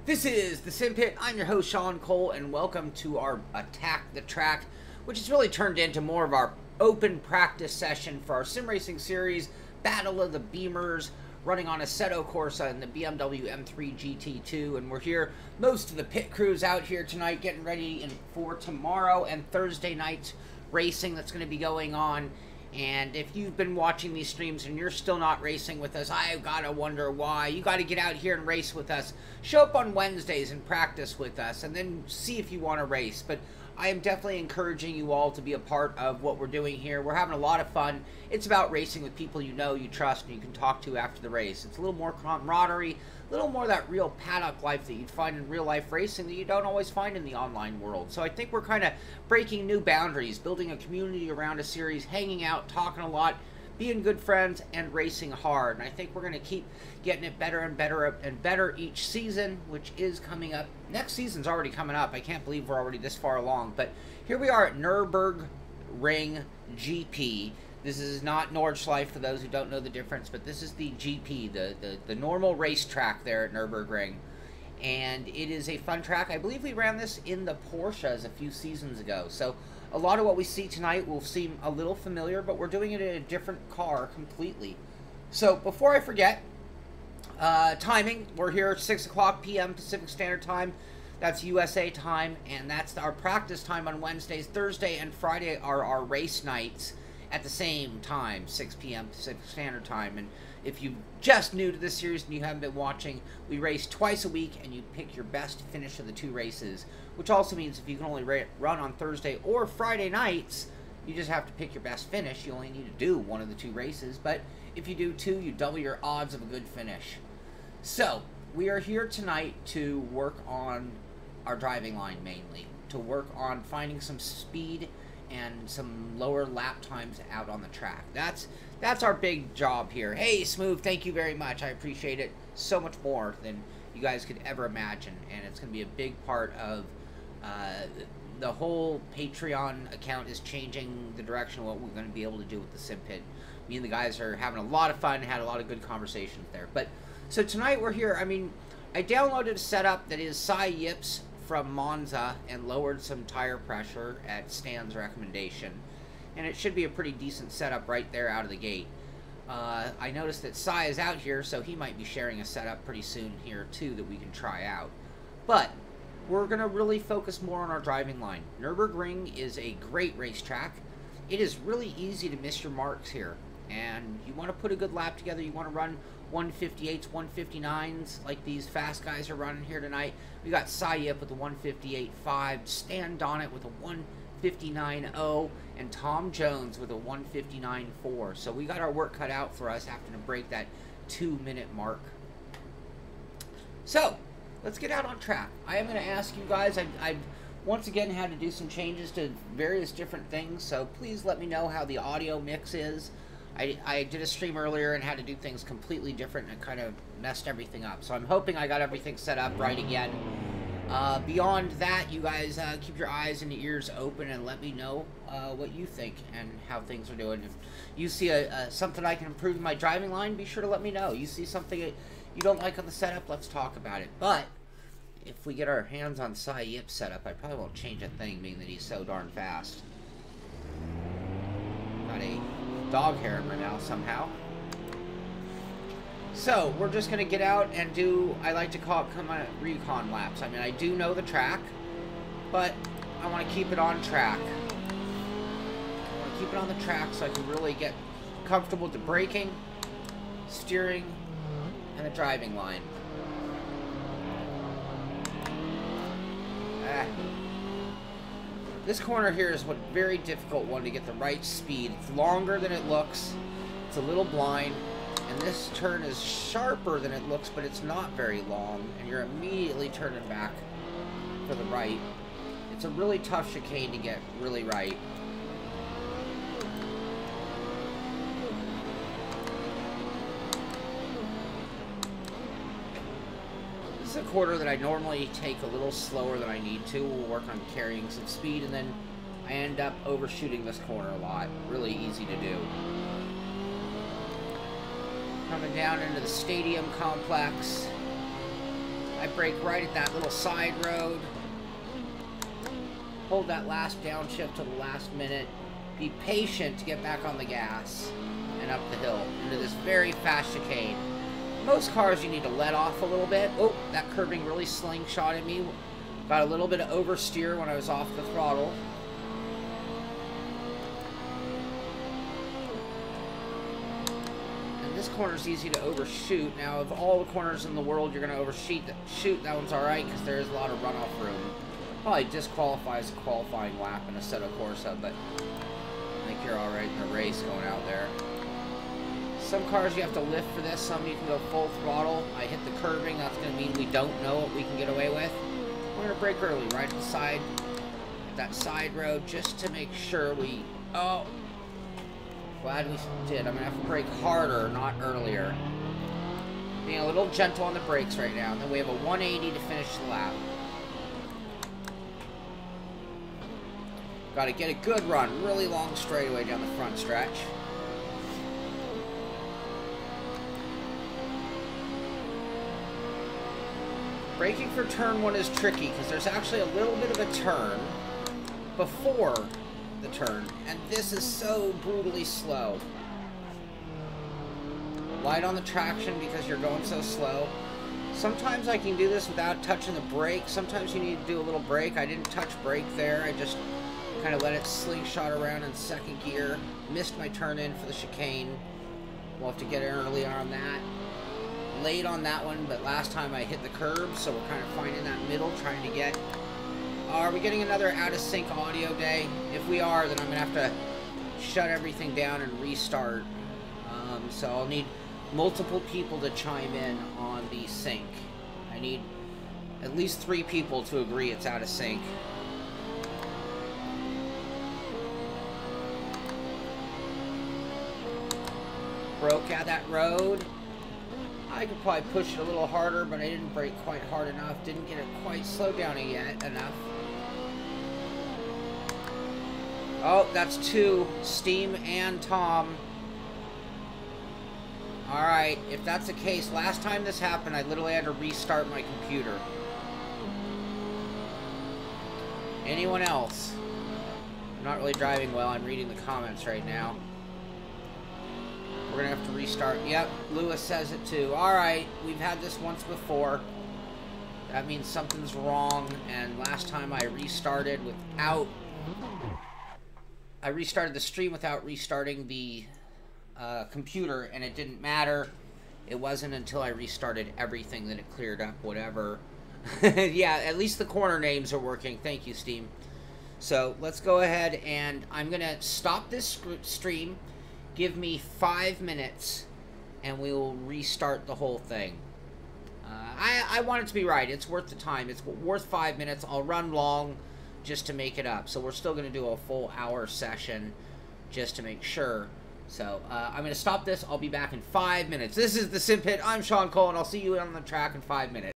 This is the Simpit. I'm your host, Sean Cole, and welcome to our Attack the Track, which has really turned into more of our open practice session for our sim racing series, Battle of the Beemers, running on Assetto Corsa and the BMW M3 GT2. And we're here, most of the pit crew's out here tonight getting ready for tomorrow and Thursday night's racing that's going to be going on. And if you've been watching these streams and you're still not racing with us, I've got to wonder why. You got to get out here and race with us. Show up on Wednesdays and practice with us, and then see if you want to race. But I am definitely encouraging you all to be a part of what we're doing here. We're having a lot of fun. It's about racing with people you know, you trust, and you can talk to after the race. It's a little more camaraderie, a little more of that real paddock life that you'd find in real life racing that you don't always find in the online world. So I think we're kind of breaking new boundaries, building a community around a series, hanging out, talking a lot, being good friends, and racing hard. And I think we're going to keep getting it better and better and better each season, which is coming up. Next season's already coming up. I can't believe we're already this far along. But here we are at Nurburgring GP. This is not Nordschleife for those who don't know the difference, but this is the GP, the normal racetrack there at Nurburgring. And it is a fun track. I believe we ran this in the Porsches a few seasons ago. So a lot of what we see tonight will seem a little familiar, but we're doing it in a different car completely. So before I forget, timing, we're here at 6 o'clock p.m. Pacific Standard Time. That's USA time, and that's our practice time on Wednesdays. Thursday and Friday are our race nights at the same time, 6 p.m. Pacific Standard Time. And if you're just new to this series and you haven't been watching, we race twice a week, and you pick your best finish of the two races, which also means if you can only run on Thursday or Friday nights, you just have to pick your best finish. You only need to do one of the two races, but if you do two, you double your odds of a good finish. So, we are here tonight to work on our driving line mainly, to work on finding some speed and some lower lap times out on the track. That's our big job here. Hey, Smooth, thank you very much. I appreciate it so much more than you guys could ever imagine, and it's going to be a big part of the whole Patreon account is changing the direction of what we're going to be able to do with the Simpit. Me and the guys are having a lot of fun, had a lot of good conversations there. But so tonight we're here. I mean, I downloaded a setup that is Cy Yips from Monza and lowered some tire pressure at Stan's recommendation, and it should be a pretty decent setup right there out of the gate. I noticed that Cy is out here, so he might be sharing a setup pretty soon here too that we can try out. But we're going to really focus more on our driving line. Nurburgring is a great racetrack. It is really easy to miss your marks here, and you want to put a good lap together. You want to run 158s, 159s like these fast guys are running here tonight. We got Cy Yip with a 158.5, Stan Donnet with a 159.0, and Tom Jones with a 159.4. So we got our work cut out for us having to break that 2-minute mark. So let's get out on track. I am going to ask you guys, I've once again had to do some changes to various different things, so please let me know how the audio mix is. I did a stream earlier and had to do things completely different, and it kind of messed everything up. So I'm hoping I got everything set up right again. Beyond that, you guys keep your eyes and ears open and let me know what you think and how things are doing. If you see something I can improve in my driving line, be sure to let me know. You see something that you don't like on the setup, let's talk about it. But if we get our hands on Cy Yip's setup, I probably won't change a thing, being that he's so darn fast. Got a dog hair right now somehow. So we're just gonna get out and do, I like to call it recon laps. I mean, I do know the track, but I want to keep it on track. I want to keep it on the track so I can really get comfortable with the braking, steering, and the driving line. This corner here is a very difficult one to get the right speed. It's longer than it looks. It's a little blind. And this turn is sharper than it looks, but it's not very long. And you're immediately turning back for the right. It's a really tough chicane to get really right. This is a quarter that I normally take a little slower than I need to. We'll work on carrying some speed, and then I end up overshooting this corner a lot. Really easy to do. Coming down into the stadium complex. I brake right at that little side road. Hold that last downshift to the last minute. Be patient to get back on the gas and up the hill into this very fast chicane. Most cars you need to let off a little bit. Oh, that curbing really slingshotted me. Got a little bit of oversteer when I was off the throttle. And this corner's easy to overshoot. Now, of all the corners in the world you're going to overshoot, that one's alright because there is a lot of runoff room. Probably disqualifies a qualifying lap in Assetto Corsa, but I think you're alright in the race going out there. Some cars you have to lift for this, some you can go full throttle. I hit the curbing, that's going to mean we don't know what we can get away with. We're going to brake early, right at the side, at that side road, just to make sure we... Oh! Glad we did. I'm going to have to brake harder, not earlier. Being a little gentle on the brakes right now. And then we have a 180 to finish the lap. Got to get a good run, really long straightaway down the front stretch. Braking for turn 1 is tricky because there's actually a little bit of a turn before the turn, and this is so brutally slow. Light on the traction because you're going so slow. Sometimes I can do this without touching the brake. Sometimes you need to do a little brake. I didn't touch brake there. I just kind of let it slingshot around in second gear. Missed my turn in for the chicane. We'll have to get in early on that. Late on that one, but last time I hit the curb, so we're kind of finding that middle, trying to get... Are we getting another out-of-sync audio day? If we are, then I'm going to have to shut everything down and restart. So I'll need multiple people to chime in on the sync. I need at least 3 people to agree it's out of sync. Broke out that road. I could probably push it a little harder, but I didn't brake quite hard enough. Didn't get it quite slowed down yet enough. Oh, that's 2. Steam and Tom. Alright, if that's the case, last time this happened, I literally had to restart my computer. Anyone else? I'm not really driving well. I'm reading the comments right now. We're going to have to restart. Yep, Lewis says it too. Alright, we've had this once before. That means something's wrong, and last time I restarted without... I restarted the stream without restarting the computer, and it didn't matter. It wasn't until I restarted everything that it cleared up whatever. Yeah, at least the corner names are working. Thank you, Steam. So, let's go ahead, and I'm going to stop this stream. Give me 5 minutes, and we will restart the whole thing. I want it to be right. It's worth the time. It's worth 5 minutes. I'll run long just to make it up. So we're still going to do a full hour session just to make sure. So I'm going to stop this. I'll be back in 5 minutes. This is the Simpit. I'm Sean Cole, and I'll see you on the track in 5 minutes.